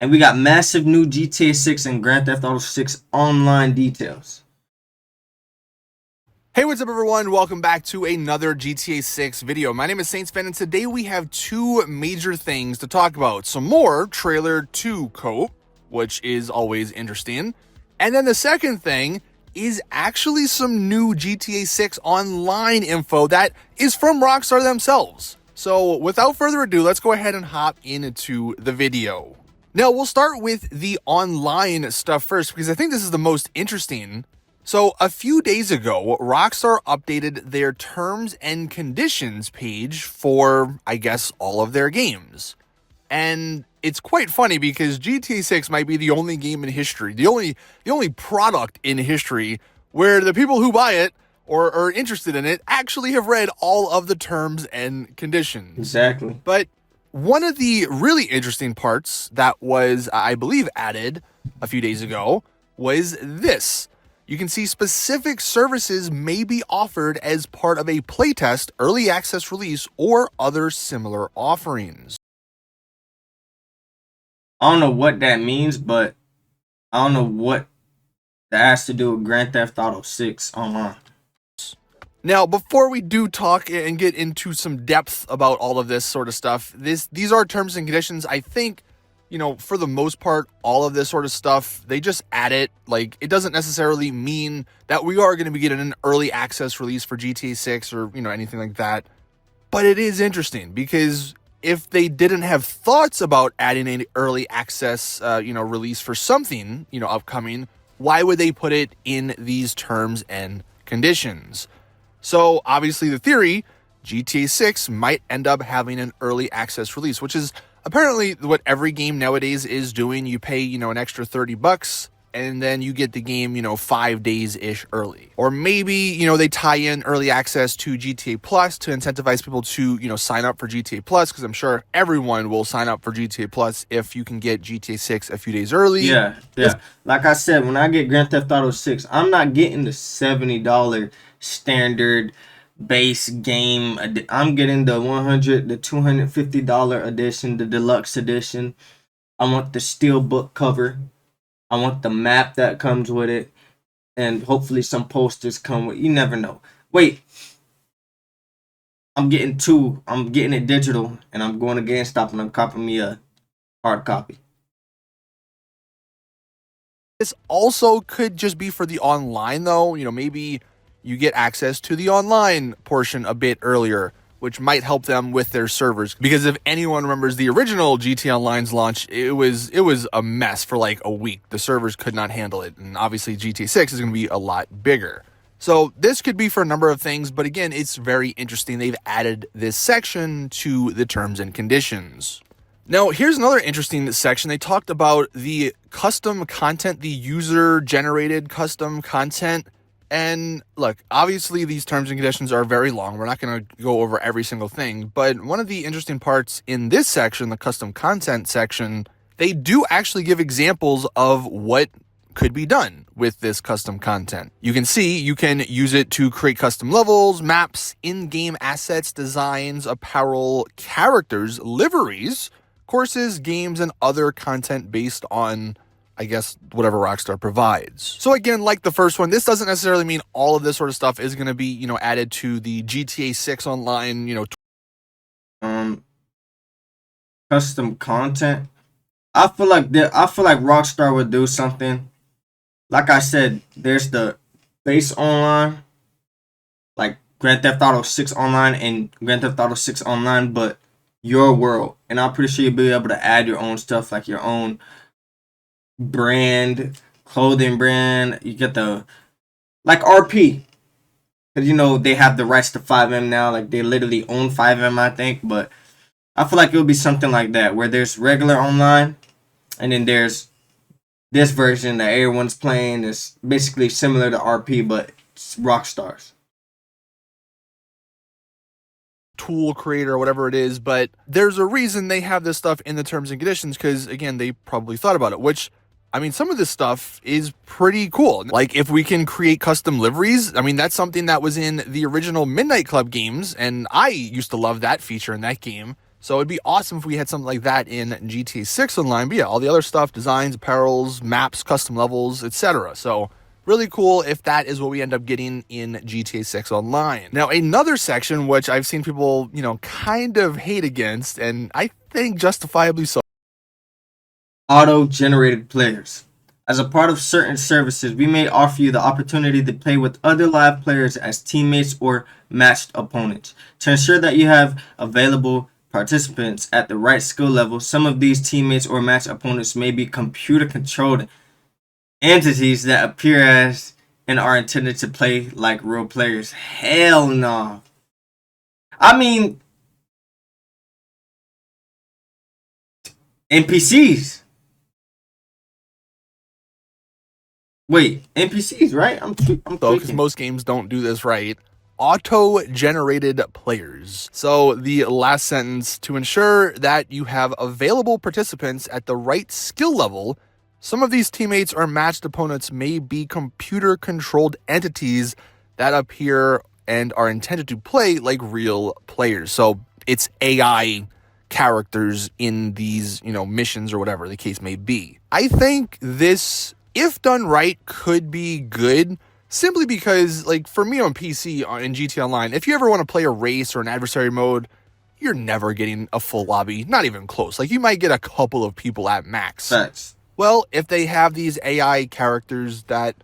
And we got massive new GTA 6 and Grand Theft Auto 6 online details. Hey, what's up everyone? Welcome back to another GTA 6 video. My name is SaintsFan, and today we have two major things to talk about. Some more Trailer 2 cope, which is always interesting. And then the second thing is actually some new GTA 6 online info that is from Rockstar themselves. So without further ado, let's go ahead and hop into the video. Now, we'll start with the online stuff first, because I think this is the most interesting. So a few days ago, Rockstar updated their terms and conditions page for, I guess, all of their games. And it's quite funny because GTA 6 might be the only game in history, the only product in history where the people who buy it or are interested in it actually have read all of the terms and conditions. Exactly. But one of the really interesting parts that was, I believe, added a few days ago was this. You can see specific services may be offered as part of a playtest, early access release, or other similar offerings. I don't know what that means, but I don't know what that has to do with Grand Theft Auto 6 online. Now, before we do talk and get into some depth about all of this sort of stuff, these are terms and conditions. I think, for the most part, all of this sort of stuff, they just add it. Like, it doesn't necessarily mean that we are going to be getting an early access release for GTA 6 or, anything like that. But it is interesting because if they didn't have thoughts about adding an early access, release for something, upcoming, why would they put it in these terms and conditions? So obviously the theory, GTA 6 might end up having an early access release, which is apparently what every game nowadays is doing. You pay, an extra $30 and then you get the game, 5 days-ish early. Or maybe, they tie in early access to GTA Plus to incentivize people to, sign up for GTA Plus, because I'm sure everyone will sign up for GTA Plus if you can get GTA 6 a few days early. Yeah. Like I said, when I get Grand Theft Auto 6, I'm not getting the $70 standard base game. I'm getting the $250 edition, the deluxe edition. I want the steelbook cover. I want the map that comes with it, and hopefully some posters come with. You never know. Wait, I'm getting two. I'm getting it digital, and I'm going to GameStop and I'm copying me a hard copy. This also could just be for the online, though. Maybe you get access to the online portion a bit earlier, which might help them with their servers. Because if anyone remembers the original GTA Online's launch, it was a mess for like a week. The servers could not handle it, and obviously GTA 6 is going to be a lot bigger. So this could be for a number of things, but again, it's very interesting. They've added this section to the terms and conditions. Now, here's another interesting section. They talked about the custom content, the user-generated custom content. And look, obviously these terms and conditions are very long. We're not going to go over every single thing, but one of the interesting parts in this section, the custom content section, they do actually give examples of what could be done with this custom content. You can see you can use it to create custom levels, maps, in-game assets, designs, apparel, characters, liveries, courses, games, and other content based on, I guess, whatever Rockstar provides. So again, like the first one, this doesn't necessarily mean all of this sort of stuff is going to be, added to the GTA 6 online, Custom content. I feel like Rockstar would do something. Like I said, there's the base online, like Grand Theft Auto 6 online and Grand Theft Auto 6 online, but your world. And I'm pretty sure you'll be able to add your own stuff, like your own brand, clothing brand. You get the like RP, because they have the rights to 5M now. Like they literally own 5M, I think. But I feel like it would be something like that, where there's regular online, and then there's this version that everyone's playing. Is basically similar to RP, but it's Rockstar's tool creator or whatever it is. But there's a reason they have this stuff in the terms and conditions, because again, they probably thought about it, which, I mean, some of this stuff is pretty cool. Like if we can create custom liveries, I mean, that's something that was in the original Midnight Club games, and I used to love that feature in that game. So it'd be awesome if we had something like that in GTA 6 Online. But yeah, all the other stuff, designs, apparels, maps, custom levels, etc. So really cool if that is what we end up getting in GTA 6 Online. Now, another section which I've seen people, kind of hate against, and I think justifiably so. Auto-generated players. As a part of certain services, we may offer you the opportunity to play with other live players as teammates or matched opponents. To ensure that you have available participants at the right skill level, some of these teammates or matched opponents may be computer-controlled entities that appear as and are intended to play like real players. Hell no. I mean, NPCs. Wait, NPCs, right? I'm because most games don't do this right. Auto-generated players. So the last sentence, to ensure that you have available participants at the right skill level, some of these teammates or matched opponents may be computer-controlled entities that appear and are intended to play like real players. So it's AI characters in these, missions or whatever the case may be. I think this, if done right, could be good. Simply because, for me on PC in GTA Online, if you ever want to play a race or an adversary mode, you're never getting a full lobby, not even close. You might get a couple of people at max. Facts. Well, if they have these AI characters that,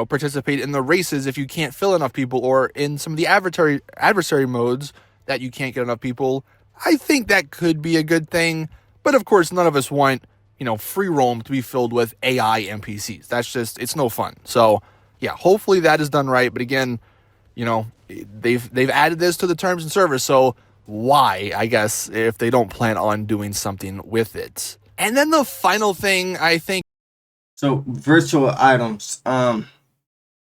participate in the races, if you can't fill enough people, or in some of the adversary modes that you can't get enough people, I think that could be a good thing. But of course, none of us want, free roam to be filled with AI NPCs. That's just, it's no fun. So yeah, hopefully that is done right. But again, they've added this to the terms and service. So why, I guess, if they don't plan on doing something with it? And then the final thing, I think. So virtual items.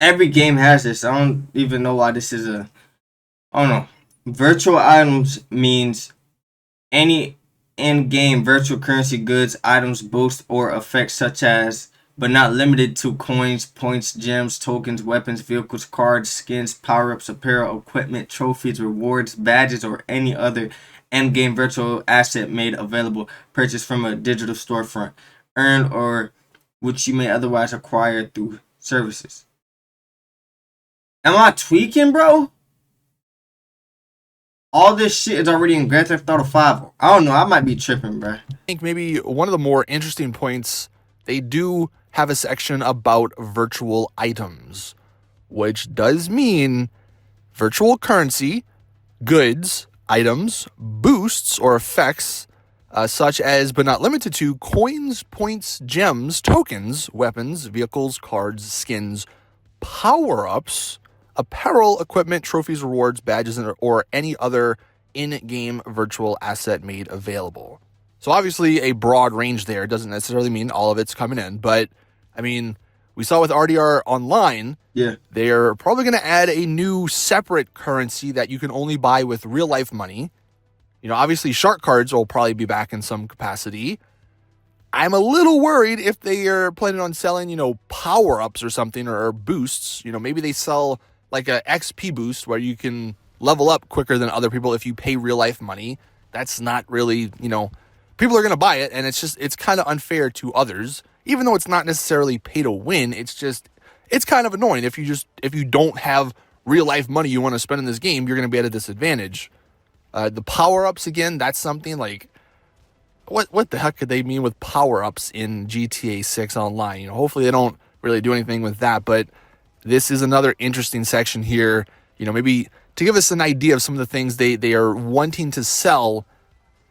Every game has this. I don't even know why this is I don't know. Virtual items means any in-game virtual currency goods, items, boosts, or effects such as, but not limited to, coins, points, gems, tokens, weapons, vehicles, cards, skins, power-ups, apparel, equipment, trophies, rewards, badges, or any other in-game virtual asset made available, purchased from a digital storefront, earned, or which you may otherwise acquire through services. Am I tweaking, bro? All this shit is already in Grand Theft Auto 5. I don't know. I might be tripping, bro. I think maybe one of the more interesting points, they do have a section about virtual items, which does mean virtual currency, goods, items, boosts, or effects, such as, but not limited to, coins, points, gems, tokens, weapons, vehicles, cards, skins, power-ups, apparel, equipment, trophies, rewards, badges, or any other in-game virtual asset made available. So obviously a broad range there. Doesn't necessarily mean all of it's coming in, but I mean, we saw with RDR Online, they're probably going to add a new separate currency that you can only buy with real life money. Obviously shark cards will probably be back in some capacity. I'm a little worried if they are planning on selling, power-ups or something, or boosts. Maybe they sell like a XP boost where you can level up quicker than other people if you pay real life money. That's not really, people are going to buy it, and it's kind of unfair to others. Even though it's not necessarily pay to win, it's kind of annoying. If you don't have real life money you want to spend in this game, you're going to be at a disadvantage. The power-ups, again, that's something like, what the heck could they mean with power-ups in GTA 6 Online? Hopefully they don't really do anything with that, but this is another interesting section here, maybe to give us an idea of some of the things they are wanting to sell,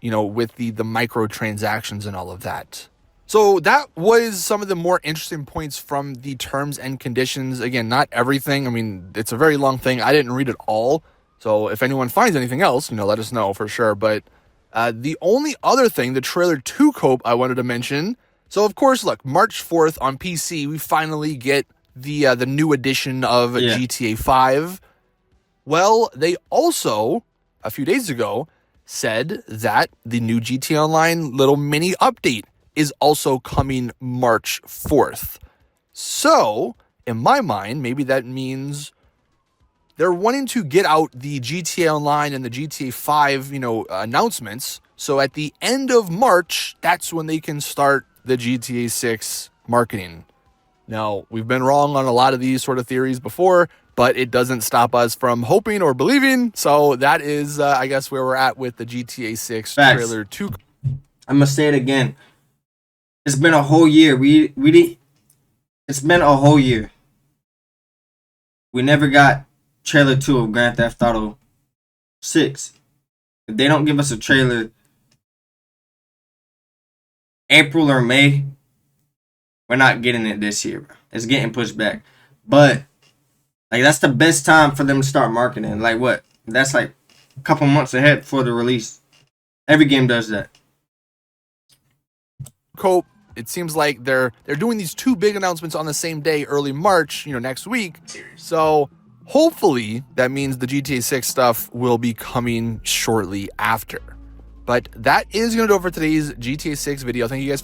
with the microtransactions and all of that. So that was some of the more interesting points from the terms and conditions. Again, not everything. I mean, it's a very long thing. I didn't read it all. So if anyone finds anything else, let us know for sure. But the only other thing, the trailer 2 cope I wanted to mention. So of course, look, March 4th on PC, we finally get the new edition of GTA 5. Well, they also, a few days ago, said that the new GTA Online little mini update is also coming March 4th. So, in my mind, maybe that means they're wanting to get out the GTA Online and the GTA 5, announcements So at the end of March, that's when they can start the GTA 6 marketing. Now, we've been wrong on a lot of these sort of theories before, but it doesn't stop us from hoping or believing. So that is, I guess, where we're at with the GTA 6 Facts. trailer 2. I'm gonna say it again. It's been a whole year. It's been a whole year. We never got trailer 2 of Grand Theft Auto 6. If they don't give us a trailer April or May, we're not getting it this year, bro. It's getting pushed back. But like that's the best time for them to start marketing. Like what? That's like a couple months ahead before the release. Every game does that. Cope, it seems like they're doing these 2 big announcements on the same day, early March, next week. So hopefully that means the GTA 6 stuff will be coming shortly after. But that is going to do it for today's GTA 6 video. Thank you guys